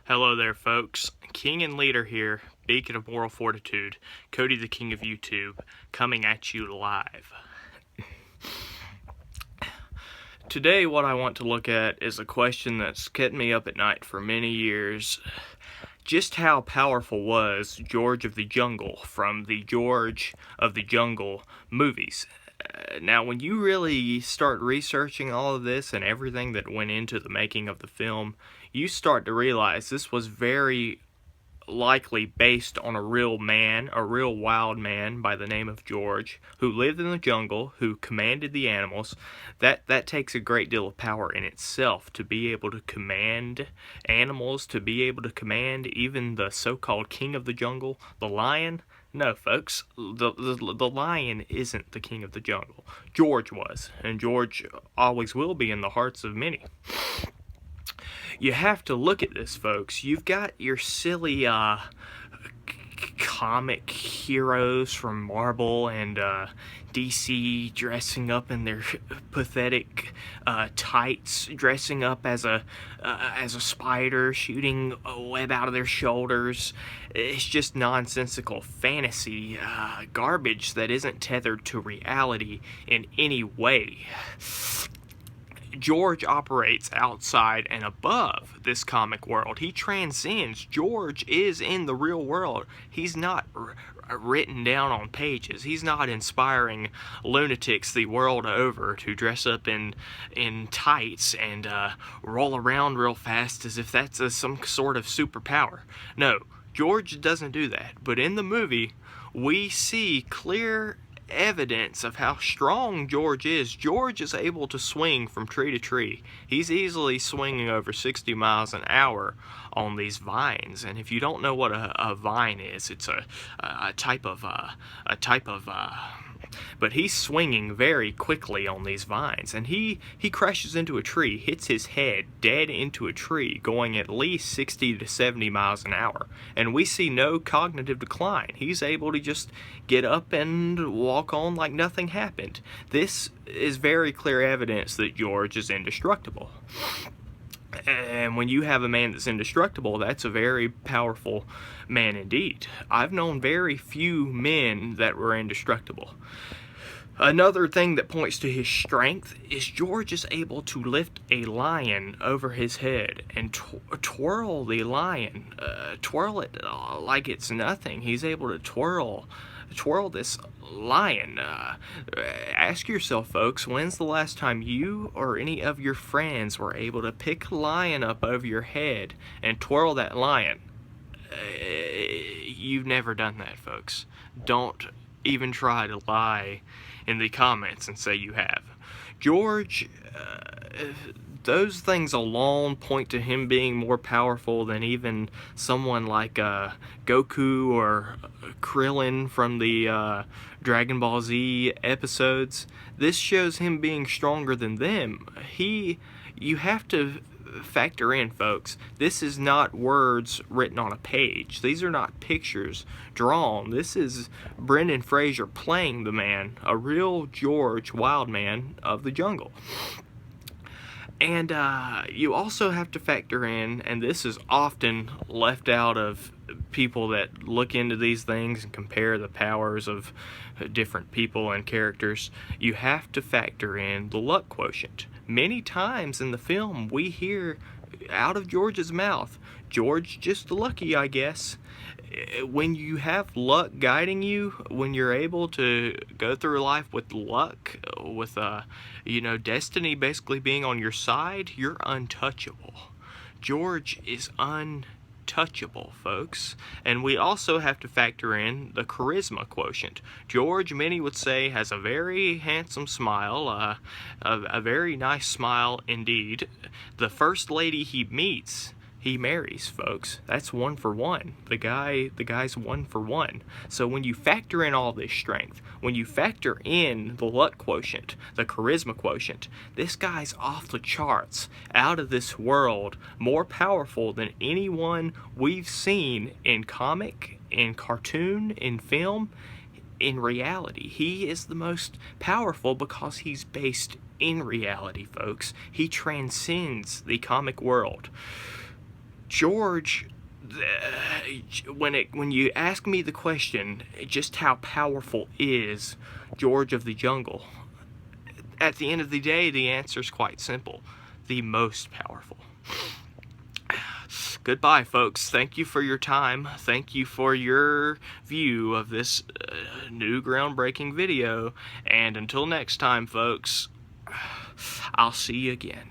Hello there, folks. King and Leader here, beacon of moral fortitude, Cody the King of YouTube, coming at you live. Today, what I want to look at is a question that's kept me up at night for many years. Just how powerful was George of the Jungle from the George of the Jungle movies? Now, when you really start researching all of this and everything that went into the making of the film, you start to realize this was very likely based on a real man, a real wild man by the name of George, who lived in the jungle, who commanded the animals. That takes a great deal of power in itself, to be able to command animals, to be able to command even the so-called king of the jungle, the lion. No, folks, the lion isn't the king of the jungle. George was, and George always will be in the hearts of many. You have to look at this, folks. You've got your silly comic heroes from Marvel and DC dressing up in their pathetic tights, dressing up as a spider, shooting a web out of their shoulders. It's just nonsensical fantasy garbage that isn't tethered to reality in any way. George operates outside and above this comic world. He transcends. George is in the real world. He's not written down on pages. He's not inspiring lunatics the world over to dress up in tights and roll around real fast as if that's some sort of superpower. No, George doesn't do that. But in the movie, we see clear evidence of how strong George is. George is able to swing from tree to tree. He's easily swinging over 60 miles an hour on these vines. And if you don't know what a vine is, it's a type of but he's swinging very quickly on these vines, and he crashes into a tree, hits his head dead into a tree, going at least 60 to 70 miles an hour, and we see no cognitive decline. He's able to just get up and walk on like nothing happened. This is very clear evidence that George is indestructible. And when you have a man that's indestructible, that's a very powerful man indeed. I've known very few men that were indestructible. Another thing that points to his strength is George is able to lift a lion over his head and twirl the lion, twirl it like it's nothing. He's able to twirl this lion. Ask yourself, folks, when's the last time you or any of your friends were able to pick a lion up over your head and twirl that lion? You've never done that, folks. Don't even try to lie in the comments and say you have. George, those things alone point to him being more powerful than even someone like Goku or Krillin from the Dragon Ball Z episodes. This shows him being stronger than them. You have to factor in, folks, this is not words written on a page. These are not pictures drawn. This is Brendan Fraser playing the man, a real George, wild man of the jungle. And you also have to factor in, and this is often left out of people that look into these things and compare the powers of different people and characters, you have to factor in the luck quotient. Many times in the film we hear out of George's mouth, George just lucky, I guess. When you have luck guiding you, when you're able to go through life with luck, with destiny basically being on your side, you're untouchable. George is untouchable, folks. And we also have to factor in the charisma quotient. George, many would say, has a very handsome smile, a very nice smile indeed. The first lady he meets, he marries, folks. That's 1 for 1. The guy's 1 for 1. So when you factor in all this strength, when you factor in the luck quotient, the charisma quotient, this guy's off the charts, out of this world, more powerful than anyone we've seen in comic, in cartoon, in film, in reality. He is the most powerful because he's based in reality, folks. He transcends the comic world. George, when you ask me the question, just how powerful is George of the Jungle? At the end of the day, the answer is quite simple: the most powerful. Goodbye, folks. Thank you for your time. Thank you for your view of this new groundbreaking video. And until next time, folks, I'll see you again.